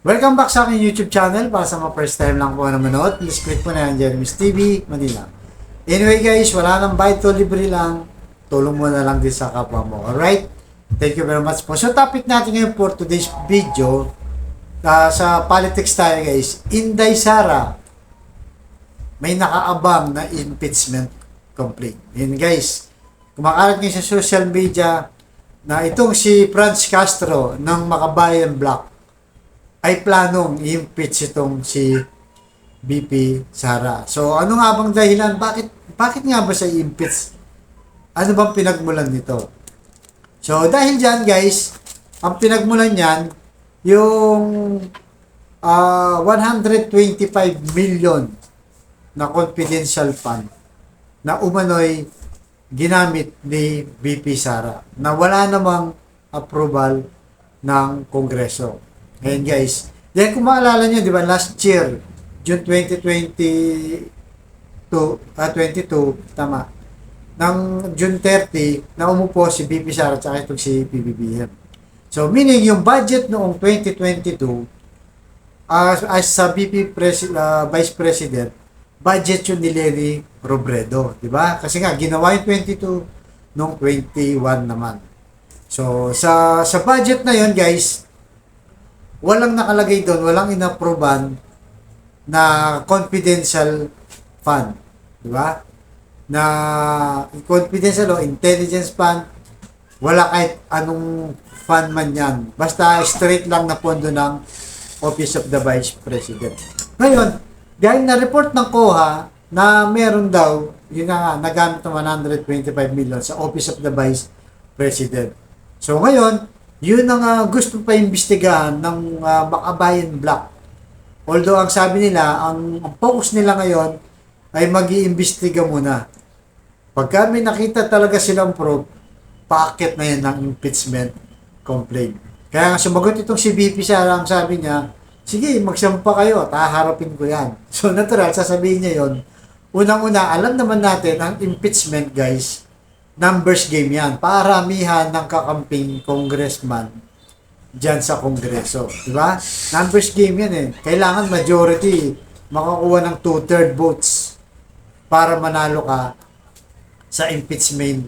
Welcome back sa aking YouTube channel. Para sa mga first time lang po na manood, please click po na yan, Jeremy's TV, Manila. Anyway guys, wala nang bayad to, libre lang. Tulong mo na lang din sa kapwa mo. Alright? Thank you very much po. So topic natin ngayon for today's video, sa politics tayo guys. Inday Sara, may nakaabang na impeachment complaint. Yun guys, kumakalat ngayon sa social media na itong si Franz Castro ng Makabayan Block ay planong i-impeach itong si BP Sara. So, ano nga bang dahilan? Bakit nga ba siya i-impeach? Ano bang pinagmulan nito? So, dahil dyan guys, ang pinagmulan niyan, yung 125 million na confidential fund na umano'y ginamit ni BP Sara na wala namang approval ng Kongreso. Ngayon guys, dahil kung maalala nyo, di ba, last year, June 2022, tama, ng June 30, na umupo si BP Sara at saka itong si PBBM. So, meaning yung budget noong 2022, as sa Vice President, budget yun ni Lenny Robredo, di ba? Kasi nga, ginawa yung 22 noong 21 naman. So, sa budget na yun, guys, walang nakalagay doon, walang inapprovean na confidential fund, di ba? Na confidential o intelligence fund, wala kahit anong fund man yan. Basta straight lang na pondo ng Office of the Vice President. Ngayon, dahil na-report ng COA na meron daw, yun nga, nagamit ng 125 million sa Office of the Vice President. So ngayon, yun ang gusto pa imbestigahan ng Makabayan Block. Although ang sabi nila, ang focus nila ngayon ay mag-iimbestiga muna. Pagka may nakita talaga silang proof, packet na yan ng impeachment complaint. Kaya nga sumagot itong si BP Sara, ang sabi niya, sige, magsampa kayo, taharapin ko yan. So natural, sasabihin niya yon. Unang-una, alam naman natin, ang impeachment guys, numbers game yan. Paramihan ng kakamping congressman dyan sa kongreso. Diba? Numbers game yan eh. Kailangan majority makakuha ng 2/3 votes para manalo ka sa impeachment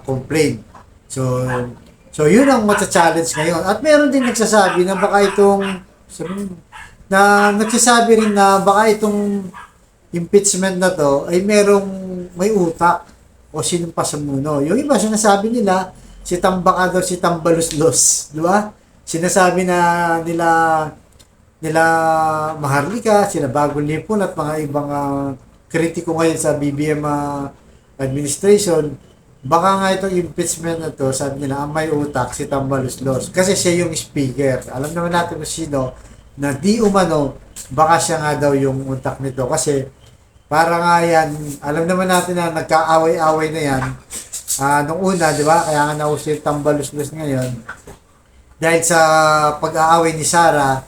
complaint. So yun ang matcha-challenge ngayon. At meron din nagsasabi na baka itong nagsasabi rin na baka itong impeachment na to ay may utak o sinong pasamuno. Yung iba sinasabi nila si Tambaka daw si Tambaluslos, di ba? Sinasabi na nila Maharlika, sila Bagong Lipon at mga ibang kritiko ngayon sa BBM administration. Baka nga itong impeachment na to, sabi nila, ang may utak si Tambaluslos. Kasi siya yung speaker. Alam naman natin kung sino na di umano, baka siya nga daw yung utak nito. Kasi para nga yan, alam naman natin na nagkaaway-away na yan. Nung una, di ba? Kaya nga nauso yung Tambaluslos ngayon. Dahil sa pag-aaway ni Sara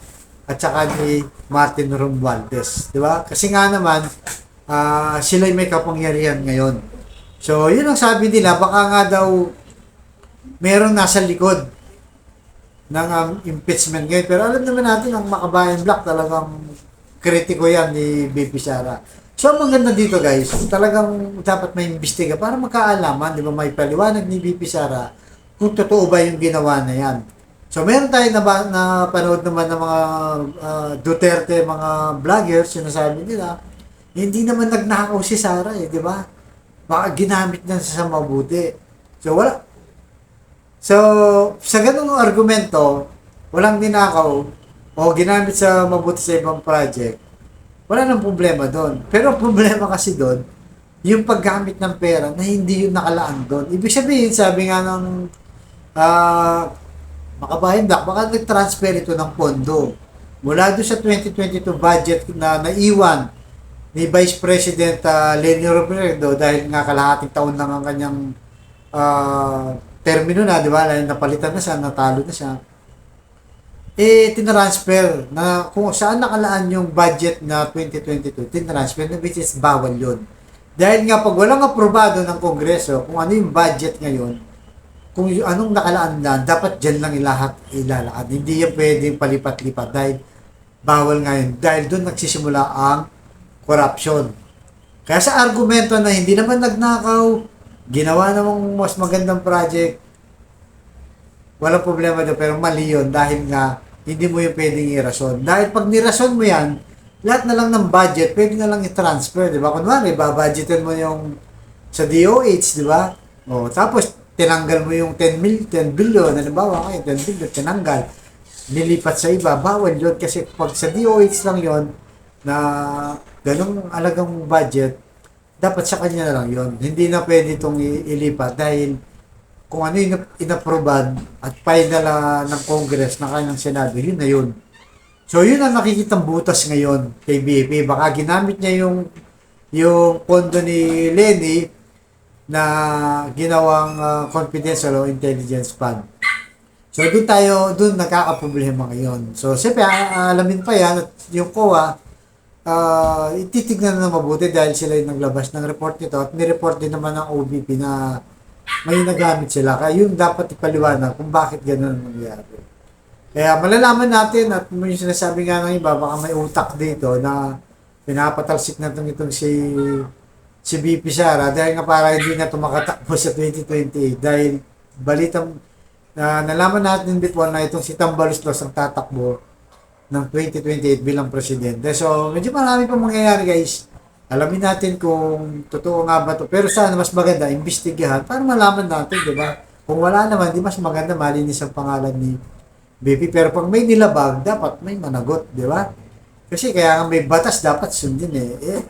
at saka ni Martin Romualdez. Di ba? Kasi nga naman, sila may kapangyarihan ngayon. So, yun ang sabi nila. Baka nga daw merong nasa likod ng impeachment ngayon. Pero alam naman natin, ang Makabayan Block talagang kritiko yan ni BP Sara. So, ang maganda dito guys, talagang dapat may imbestiga para magkaalaman, di ba, may paliwanag ni BP Sara kung totoo ba yung ginawa na yan. So, meron tayo na panood naman ng mga Duterte, mga vloggers, sinasabi nila, hindi naman nagnakaw si Sara di ba? Baka ginamit na sa mabuti. So, wala. So, sa ganung argumento, walang ninakaw o ginamit sa mabuti sa ibang project, wala nang problema doon. Pero ang problema kasi doon, yung paggamit ng pera na hindi yung nakalaan doon. Ibig sabihin, sabi nga ng Makabayan Block, baka nag-transfer ito ng pondo. Mula doon sa 2022 budget na naiwan ni Vice President Lenny Robredo dahil nga kalahating taon lang ang kanyang termino na, di ba? Napalitan na siya, natalo na siya. Tinransfer na kung saan nakalaan yung budget na 2022, tinransfer na which is bawal yun. Dahil nga pag walang aprobado ng Kongreso, kung ano yung budget ngayon, kung anong nakalaan na, dapat dyan lang ilalakad. Hindi yan pwedeng palipat-lipat dahil bawal ngayon. Dahil doon nagsisimula ang corruption. Kaya sa argumento na hindi naman nagnakaw, ginawa namang mas magandang project, walang problema doon, pero mali yun dahil nga hindi mo yung pwedeng irason. Dahil pag nirason mo yan, lahat na lang ng budget, pwede na lang i-transfer, di ba? Kunwari, babudgetin mo yung sa DOH, di ba? O, tapos, tinanggal mo yung 10 billion, halimbawa kayo, 10 billion, tinanggal, nilipat sa iba, bawal yun kasi pag sa DOH lang yun, na ganong alagang budget, dapat sa kanya na lang yun. Hindi na pwede itong ilipat dahil kung ano yung inaproban at final ng Congress na kanyang Senado, yun na yun. So, yun ang nakikitang butas ngayon kay BP. Baka ginamit niya yung pondo ni Lenny na ginawang confidential o intelligence fund. So, doon nakakaproblema ngayon. So, siyempre, alamin pa yan at yung COA, ititignan na mabuti dahil sila yung naglabas ng report nito at nireport din naman ng OBP na may nagamit sila. Kaya yun dapat ipaliwanag kung bakit ganun ang nangyari. Kaya malalaman natin at yung sinasabi nga ng iba, baka may utak dito na pinapatalsik na itong si BP Sara dahil nga para hindi na tumakatakbo sa 2028 dahil balitang nalaman natin before na itong si Tambaluslos ang tatakbo ng 2028 bilang presidente. So, medyo marami pang mangyayari guys. Alamin natin kung totoo nga ba to. Pero sana mas maganda, imbestigahan para malaman natin, di ba? Kung wala naman, di mas maganda malinis ang pangalan ni BP. Pero pag may nilabag, dapat may managot, di ba? Kasi kaya may batas dapat sundin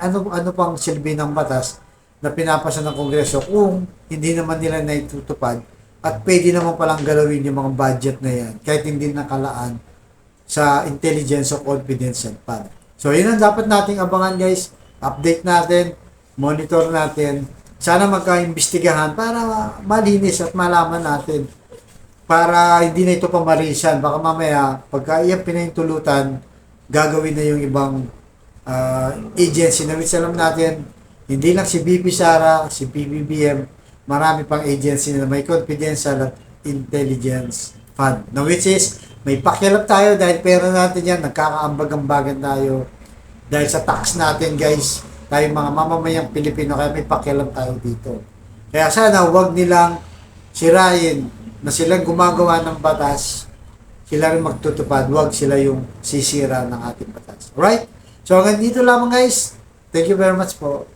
ano pang silbi ng batas na pinapasa ng Kongreso kung hindi naman nila naitutupad at pwede naman palang galawin yung mga budget na yan kahit hindi nakalaan sa intelligence o confidential fund. So, yun ang dapat nating abangan guys. Update natin, monitor natin. Sana magka-imbestigahan para malinis at malaman natin. Para hindi na ito pamarisan. Baka mamaya, pagka iyan pinahintulutan, gagawin na yung ibang agency na which alam natin, hindi lang si BP Sara, si PBBM, marami pang agency na may confidential at intelligence fund. Now, which is, may pakialam tayo dahil pera natin yan, nagkakaambag-ambagan tayo. Dahil sa tax natin guys, tayo mga mamamayang Pilipino, kaya may pakialam tayo dito. Kaya sana huwag nilang sirain na silang gumagawa ng batas, sila rin magtutupad, huwag sila yung sisira ng ating batas. Alright? So hanggang dito lamang guys. Thank you very much po.